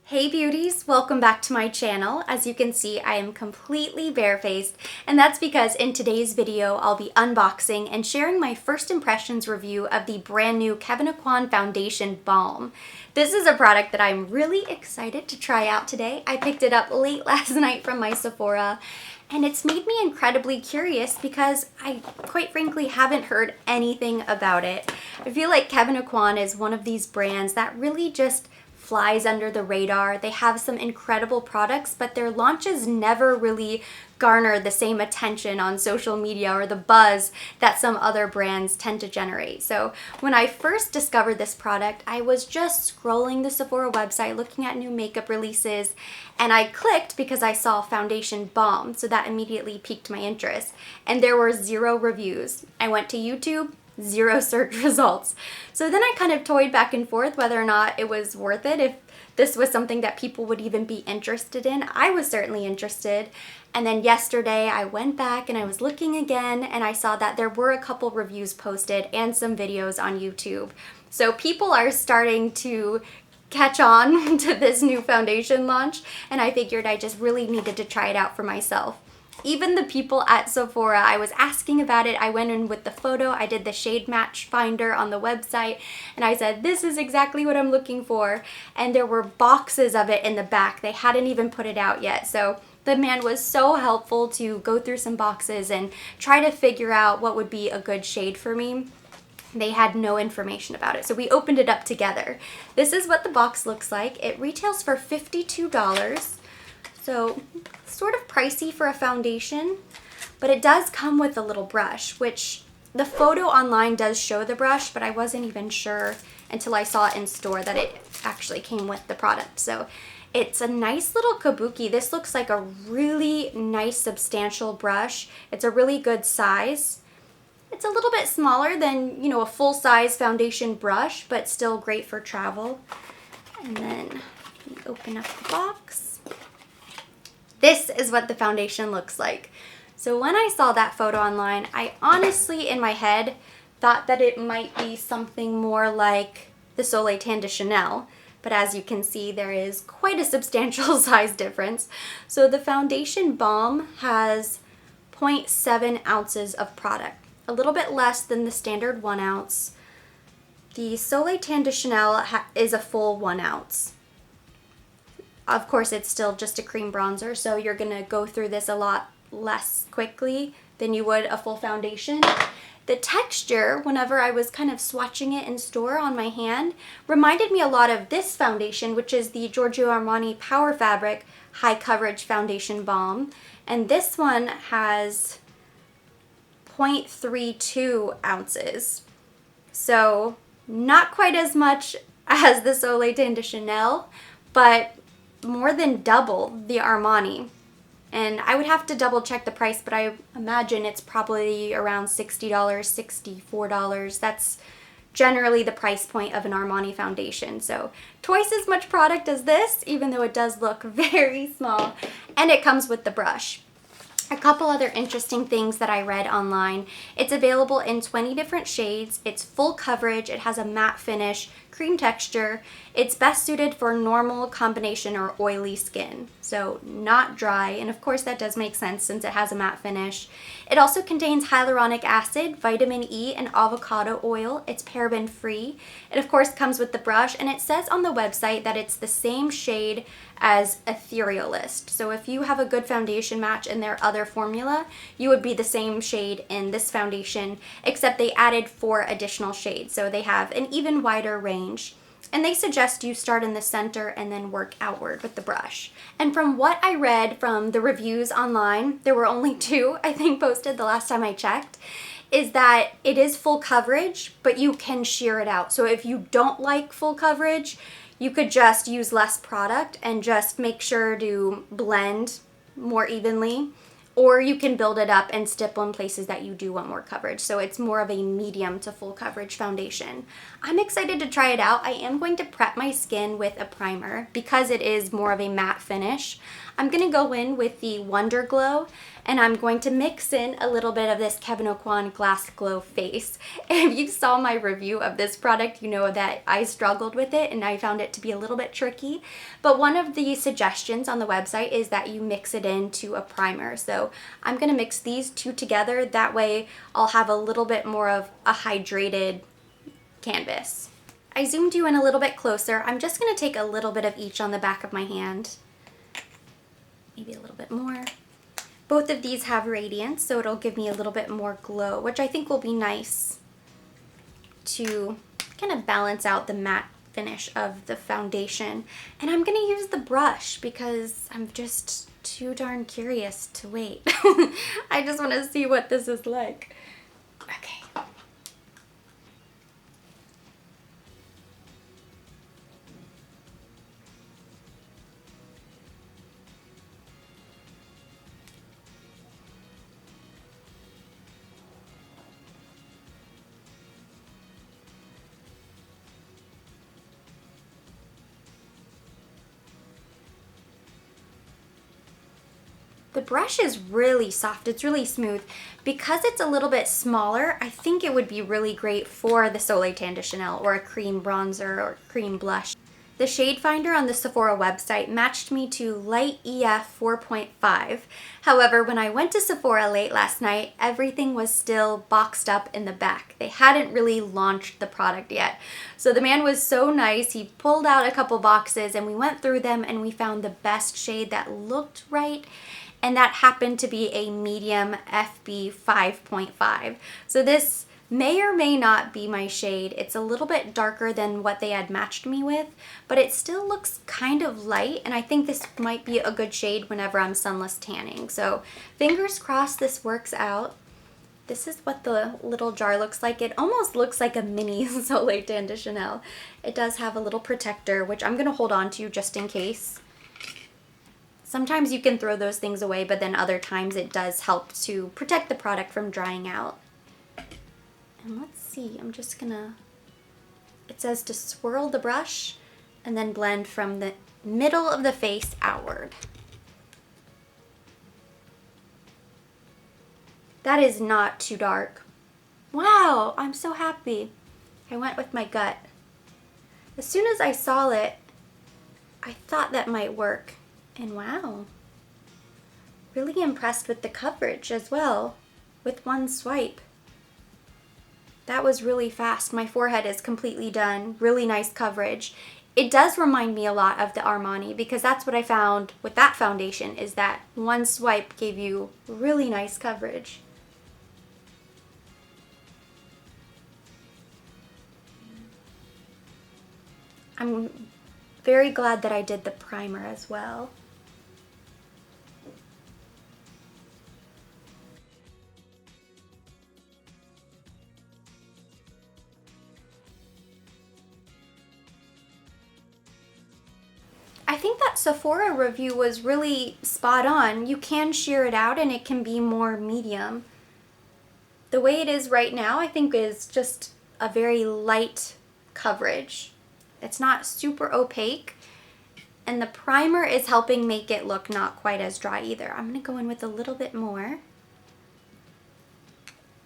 Hey beauties, welcome back to my channel. As you can see, I am completely barefaced, and that's because in today's video, I'll be unboxing and sharing my first impressions review of the brand new Kevyn Aucoin Foundation Balm. This is a product that I'm really excited to try out today. I picked it up late last night from my Sephora, and it's made me incredibly curious because I quite frankly haven't heard anything about it. I feel like Kevyn Aucoin is one of these brands that really just flies under the radar. They have some incredible products, but their launches never really garner the same attention on social media or the buzz that some other brands tend to generate. So when I first discovered this product, I was just scrolling the Sephora website looking at new makeup releases, and I clicked because I saw Foundation Balm, so that immediately piqued my interest. And there were 0 reviews. I went to YouTube, 0 search results. So then I kind of toyed back and forth whether or not it was worth it, if this was something that people would even be interested in. I was certainly interested. And then yesterday I went back and I was looking again, and I saw that there were a couple reviews posted and some videos on YouTube. So people are starting to catch on to this new foundation launch, and I figured I just really needed to try it out for myself. Even the people at Sephora, I was asking about it. I went in with the photo, I did the shade match finder on the website, and I said, this is exactly what I'm looking for. And there were boxes of it in the back. They hadn't even put it out yet. So the man was so helpful to go through some boxes and try to figure out what would be a good shade for me. They had no information about it, so we opened it up together. This is what the box looks like. It retails for $52. So sort of pricey for a foundation, but it does come with a little brush, which the photo online does show the brush, but I wasn't even sure until I saw it in store that it actually came with the product. So it's a nice little kabuki. This looks like a really nice substantial brush. It's a really good size. It's a little bit smaller than, a full-size foundation brush, but still great for travel. And then we open up the box. This is what the foundation looks like. So when I saw that photo online, I honestly, in my head, thought that it might be something more like the Soleil Tan de Chanel, but as you can see, there is quite a substantial size difference. So the foundation balm has 0.7 ounces of product, a little bit less than the standard 1 ounce. The Soleil Tan de Chanel is a full 1 ounce. Of course, it's still just a cream bronzer, so you're gonna go through this a lot less quickly than you would a full foundation. The texture, whenever I was kind of swatching it in store on my hand, reminded me a lot of this foundation, which is the Giorgio Armani Power Fabric High Coverage Foundation Balm. And this one has 0.32 ounces. So not quite as much as the Soleil Tan de Chanel, but more than double the Armani. And I would have to double check the price, but I imagine it's probably around $60, $64. That's generally the price point of an Armani foundation. So twice as much product as this, even though it does look very small, and it comes with the brush. A couple other interesting things that I read online. It's available in 20 different shades. It's full coverage. It has a matte finish, cream texture. It's best suited for normal, combination, or oily skin. So not dry, and of course that does make sense since it has a matte finish. It also contains hyaluronic acid, vitamin E, and avocado oil. It's paraben free. It of course comes with the brush, and it says on the website that it's the same shade as Etherealist. So if you have a good foundation match in their other formula, you would be the same shade in this foundation, except they added 4 additional shades. So they have an even wider range. And they suggest you start in the center and then work outward with the brush. And from what I read from the reviews online, there were only 2, I think, posted the last time I checked, is that it is full coverage, but you can shear it out. So if you don't like full coverage, you could just use less product and just make sure to blend more evenly. or you can build it up and stipple in places that you do want more coverage. So it's more of a medium to full coverage foundation. I'm excited to try it out. I am going to prep my skin with a primer because it is more of a matte finish. I'm gonna go in with the Wonder Glow, and I'm going to mix in a little bit of this Kevyn Aucoin Glass Glow Face. If you saw my review of this product, you know that I struggled with it and I found it to be a little bit tricky. But one of the suggestions on the website is that you mix it into a primer. So I'm gonna mix these two together. That way I'll have a little bit more of a hydrated canvas. I zoomed you in a little bit closer. I'm just gonna take a little bit of each on the back of my hand. Maybe a little bit more. Both of these have radiance, so it'll give me a little bit more glow, which I think will be nice to kind of balance out the matte finish of the foundation. And I'm gonna use the brush because I'm just too darn curious to wait. I just wanna see what this is like. Okay. The brush is really soft, it's really smooth. Because it's a little bit smaller, I think it would be really great for the Soleil Tan de Chanel or a cream bronzer or cream blush. The shade finder on the Sephora website matched me to light EF 4.5. However, when I went to Sephora late last night, everything was still boxed up in the back. They hadn't really launched the product yet. So the man was so nice, he pulled out a couple boxes and we went through them and we found the best shade that looked right. And that happened to be a medium FB 5.5. So this may or may not be my shade. It's a little bit darker than what they had matched me with, but it still looks kind of light, and I think this might be a good shade whenever I'm sunless tanning. So fingers crossed this works out. This is what the little jar looks like. It almost looks like a mini Soleil Tan de Chanel. It does have a little protector, which I'm gonna hold on to just in case. Sometimes you can throw those things away, but then other times it does help to protect the product from drying out. And let's see, I'm just gonna, it says to swirl the brush and then blend from the middle of the face outward. That is not too dark. Wow, I'm so happy. I went with my gut. As soon as I saw it, I thought that might work. And wow, really impressed with the coverage as well, with one swipe. That was really fast. My forehead is completely done. Really nice coverage. It does remind me a lot of the Armani because that's what I found with that foundation, is that one swipe gave you really nice coverage. I'm very glad that I did the primer as well. I think that Sephora review was really spot on. You can sheer it out and it can be more medium. The way it is right now, I think, is just a very light coverage. It's not super opaque, and the primer is helping make it look not quite as dry either. I'm gonna go in with a little bit more.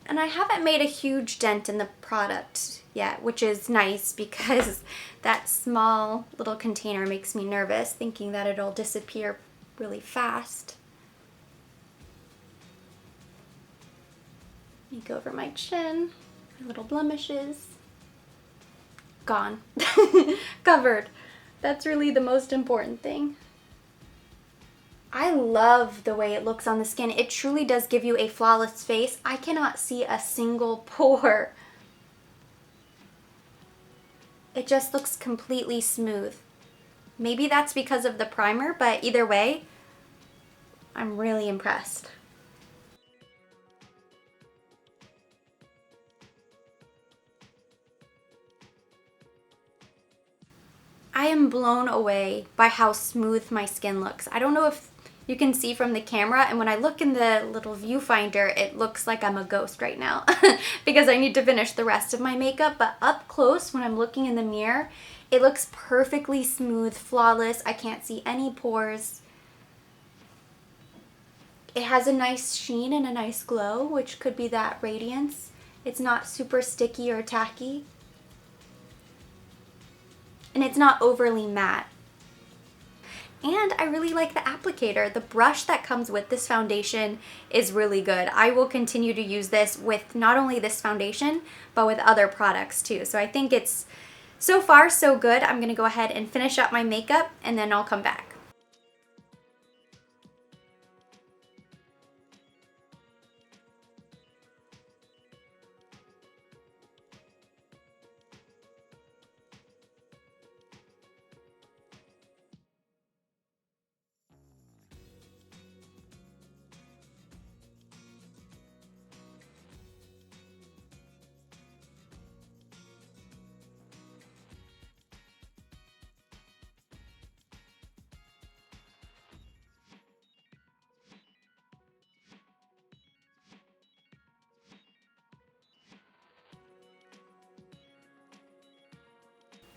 And I haven't made a huge dent in the product yet, which is nice because that small little container makes me nervous, thinking that it'll disappear really fast. Let me go over my chin, my little blemishes. Gone. Covered. That's really the most important thing. I love the way it looks on the skin. It truly does give you a flawless face. I cannot see a single pore. It just looks completely smooth. Maybe that's because of the primer, but either way, I'm really impressed. I am blown away by how smooth my skin looks. I don't know if you can see from the camera, and when I look in the little viewfinder, it looks like I'm a ghost right now because I need to finish the rest of my makeup. But up close, when I'm looking in the mirror, it looks perfectly smooth, flawless. I can't see any pores. It has a nice sheen and a nice glow, which could be that radiance. It's not super sticky or tacky. And it's not overly matte. And I really like the applicator. The brush that comes with this foundation is really good. I will continue to use this with not only this foundation, but with other products too. So I think it's so far so good. I'm gonna go ahead and finish up my makeup and then I'll come back.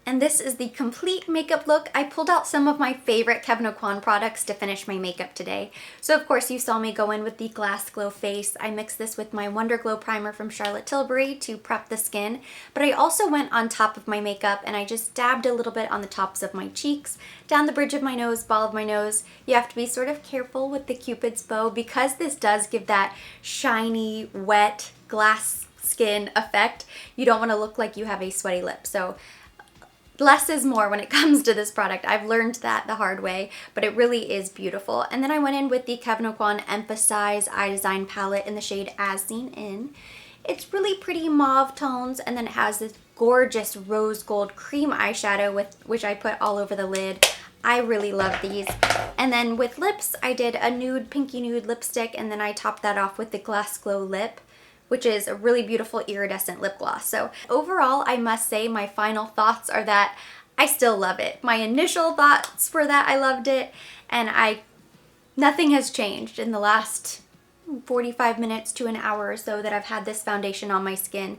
And this is the complete makeup look. I pulled out some of my favorite Kevyn Aucoin products to finish my makeup today. So of course you saw me go in with the Glass Glow Face. I mixed this with my Wonder Glow Primer from Charlotte Tilbury to prep the skin. But I also went on top of my makeup and I just dabbed a little bit on the tops of my cheeks, down the bridge of my nose, ball of my nose. You have to be sort of careful with the Cupid's bow because this does give that shiny, wet, glass skin effect. You don't want to look like you have a sweaty lip. So less is more when it comes to this product. I've learned that the hard way, but it really is beautiful. And then I went in with the Kevyn Aucoin Emphasize Eye Design Palette in the shade As Seen In. It's really pretty mauve tones, and then it has this gorgeous rose gold cream eyeshadow which I put all over the lid. I really love these. And then with lips, I did a nude, pinky nude lipstick, and then I topped that off with the Glass Glow Lip, which is a really beautiful iridescent lip gloss. So overall, I must say my final thoughts are that I still love it. My initial thoughts were that I loved it, and nothing has changed in the last 45 minutes to an hour or so that I've had this foundation on my skin.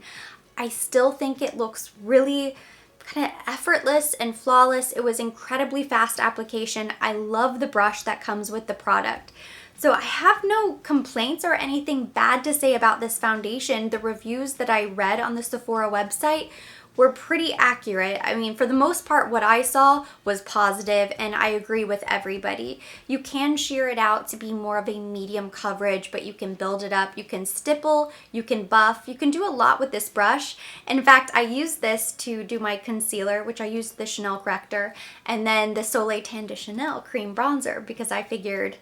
I still think it looks really kind of effortless and flawless. It was incredibly fast application. I love the brush that comes with the product. So I have no complaints or anything bad to say about this foundation. The reviews that I read on the Sephora website were pretty accurate. I mean, for the most part, what I saw was positive, and I agree with everybody. You can sheer it out to be more of a medium coverage, but you can build it up. You can stipple, you can buff, you can do a lot with this brush. In fact, I used this to do my concealer, which I used the Chanel corrector, and then the Soleil Tan de Chanel cream bronzer, because I figured,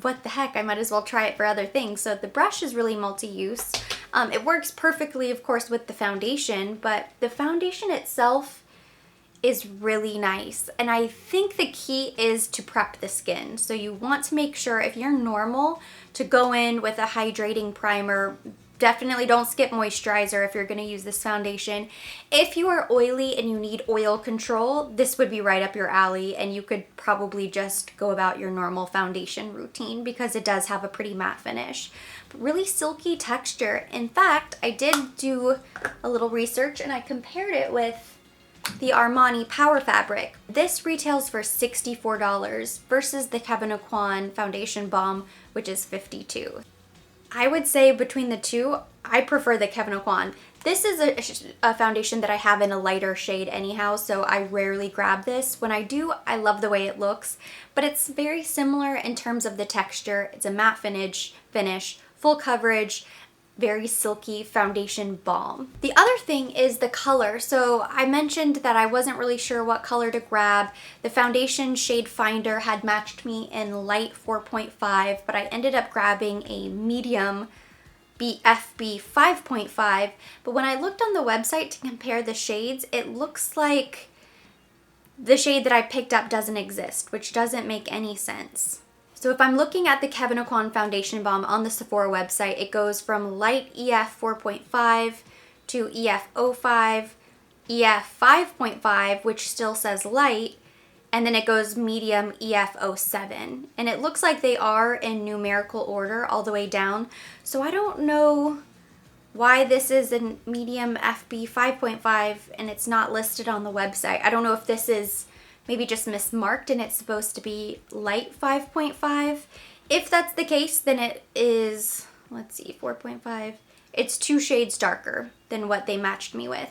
what the heck, I might as well try it for other things. So the brush is really multi-use. It works perfectly, of course, with the foundation, but the foundation itself is really nice. And I think the key is to prep the skin. So you want to make sure, if you're normal, to go in with a hydrating primer. Definitely don't skip moisturizer if you're going to use this foundation. If you are oily and you need oil control, this would be right up your alley, and you could probably just go about your normal foundation routine because it does have a pretty matte finish. But really silky texture. In fact, I did do a little research and I compared it with the Armani Power Fabric. This retails for $64 versus the Kevyn Aucoin Foundation Balm, which is $52. I would say between the two, I prefer the Kevyn Aucoin. This is a foundation that I have in a lighter shade anyhow, so I rarely grab this. When I do, I love the way it looks, but it's very similar in terms of the texture. It's a matte finish, full coverage, very silky foundation balm. The other thing is the color. So I mentioned that I wasn't really sure what color to grab. The foundation shade finder had matched me in light 4.5, but I ended up grabbing a medium FB 5.5. But when I looked on the website to compare the shades, it looks like the shade that I picked up doesn't exist, which doesn't make any sense. So if I'm looking at the Kevyn Aucoin Foundation Balm on the Sephora website, it goes from light EF 4.5 to EF 05, EF 5.5, which still says light, and then it goes medium EF07. And it looks like they are in numerical order all the way down. So I don't know why this is a medium FB 5.5 and it's not listed on the website. I don't know if this is maybe just mismarked and it's supposed to be light 5.5. If that's the case, then it is, let's see, 4.5. It's 2 shades darker than what they matched me with.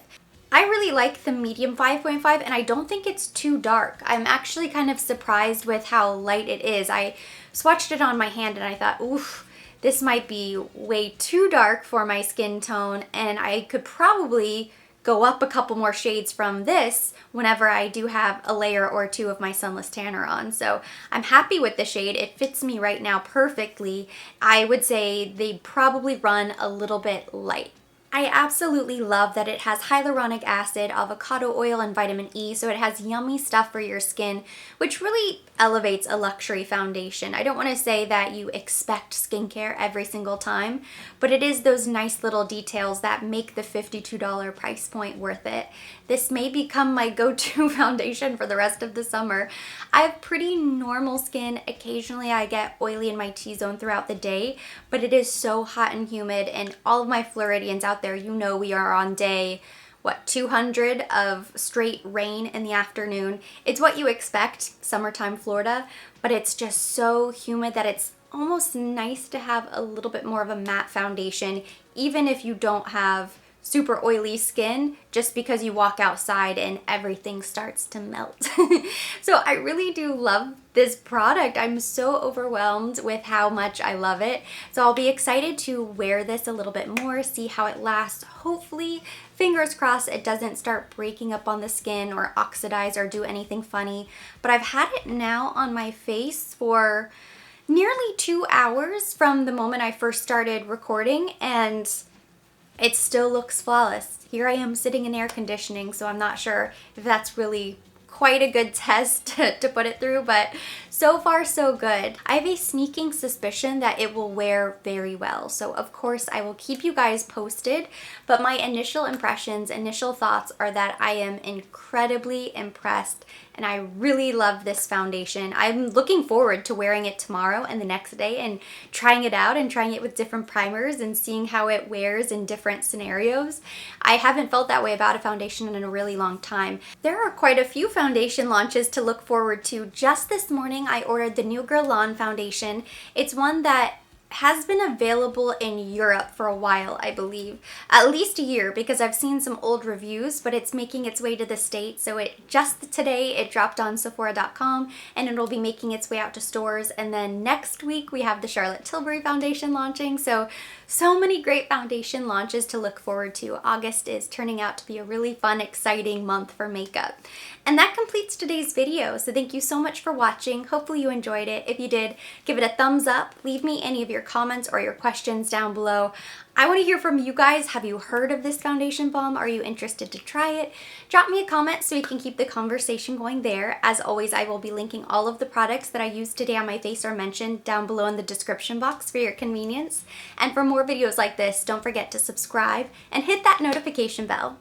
I really like the medium 5.5 and I don't think it's too dark. I'm actually kind of surprised with how light it is. I swatched it on my hand and I thought, oof, this might be way too dark for my skin tone, and I could probably go up a couple more shades from this whenever I do have a layer or two of my sunless tanner on. So I'm happy with the shade. It fits me right now perfectly. I would say they probably run a little bit light. I absolutely love that it has hyaluronic acid, avocado oil, and vitamin E, so it has yummy stuff for your skin, which really elevates a luxury foundation. I don't want to say that you expect skincare every single time, but it is those nice little details that make the $52 price point worth it. This may become my go-to foundation for the rest of the summer. I have pretty normal skin. Occasionally I get oily in my T-zone throughout the day, but it is so hot and humid, and all of my Floridians out there, you know we are on day, 200 of straight rain in the afternoon. It's what you expect, summertime Florida, but it's just so humid that it's almost nice to have a little bit more of a matte foundation, even if you don't have super oily skin, just because you walk outside and everything starts to melt. So I really do love this product. I'm so overwhelmed with how much I love it. So I'll be excited to wear this a little bit more, see how it lasts. Hopefully, fingers crossed, it doesn't start breaking up on the skin or oxidize or do anything funny. But I've had it now on my face for nearly 2 hours from the moment I first started recording, and it still looks flawless. Here I am sitting in air conditioning, so I'm not sure if that's really quite a good test to put it through, but so far so good. I have a sneaking suspicion that it will wear very well, so of course I will keep you guys posted, but my initial impressions, initial thoughts are that I am incredibly impressed and I really love this foundation. I'm looking forward to wearing it tomorrow and the next day and trying it out and trying it with different primers and seeing how it wears in different scenarios. I haven't felt that way about a foundation in a really long time. There are quite a few foundation launches to look forward to. Just this morning I ordered the New Girl Lawn foundation. It's one that has been available in Europe for a while, I believe. At least a year, because I've seen some old reviews, but it's making its way to the States. So just today it dropped on Sephora.com and it'll be making its way out to stores. And then next week we have the Charlotte Tilbury foundation launching. So many great foundation launches to look forward to. August is turning out to be a really fun, exciting month for makeup. And that completes today's video. So thank you so much for watching. Hopefully you enjoyed it. If you did, give it a thumbs up. Leave me any of your comments or your questions down below. I want to hear from you guys. Have you heard of this foundation balm? Are you interested to try it? Drop me a comment so we can keep the conversation going there. As always, I will be linking all of the products that I used today on my face or mentioned down below in the description box for your convenience. And for more videos like this, don't forget to subscribe and hit that notification bell.